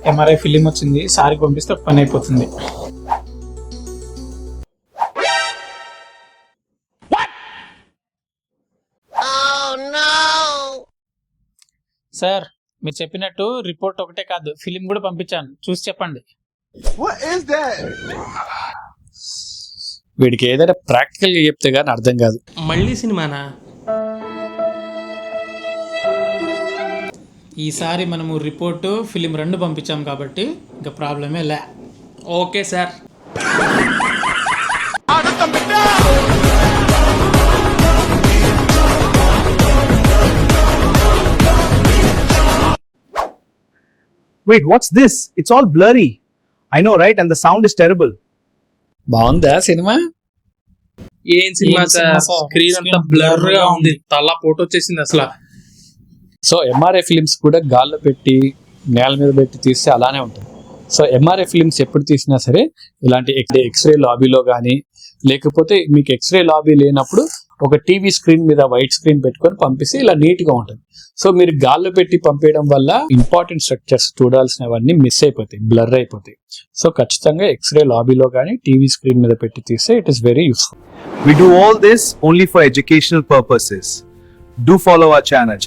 MRI film వచ్చింది, సార్కి పంపిస్తే ఒక పని అయిపోతుంది. సార్, మీరు చెప్పినట్టు రిపోర్ట్ ఒకటే కాదు, ఫిలిం కూడా పంపించాను, చూసి చెప్పండి. వీడికి ఏదైనా ప్రాక్టికల్ గా చెప్తే గానీ అర్థం కాదు. మళ్ళీ సినిమానా? ఈసారి మనము రిపోర్టు ఫిలిం 2 పంపించాం కాబట్టి ఇంకా ప్రాబ్లమే లే. Okay sir. Wait, what's this? It's all blurry. I know, right? And the sound is terrible. బాగుందా సినిమా? ఏం సినిమా సార్, స్క్రీన్ అంతా బ్లర్ గా ఉంది, తల ఫోటో వచ్చేసింది అసలు. సో ఎంఆర్ఐ ఫిలిమ్స్ కూడా గాల్లో పెట్టి నేల మీద పెట్టి తీస్తే అలానే ఉంటుంది. సో ఎంఆర్ఐ ఫిలిమ్స్ ఎప్పుడు తీసినా సరే ఇలాంటి ఎక్స్రే లాబీలో కానీ, లేకపోతే మీకు ఎక్స్రే లాబీ లేనప్పుడు ఒక టీవీ స్క్రీన్ మీద వైట్ స్క్రీన్ పెట్టుకొని పంపిస్తే ఇలా నీట్ గా ఉంటుంది. సో మీరు గాల్లో పెట్టి పంపేయడం వల్ల ఇంపార్టెంట్ స్ట్రక్చర్స్ చూడాల్సినవన్నీ మిస్ అయిపోతాయి, బ్లర్ అయిపోతాయి. సో ఖచ్చితంగా ఎక్స్రే లాబీలో కానీ టీవీ స్క్రీన్ మీద పెట్టి తీస్తే it is very useful. We do all this only for educational purposes. Do follow our channel.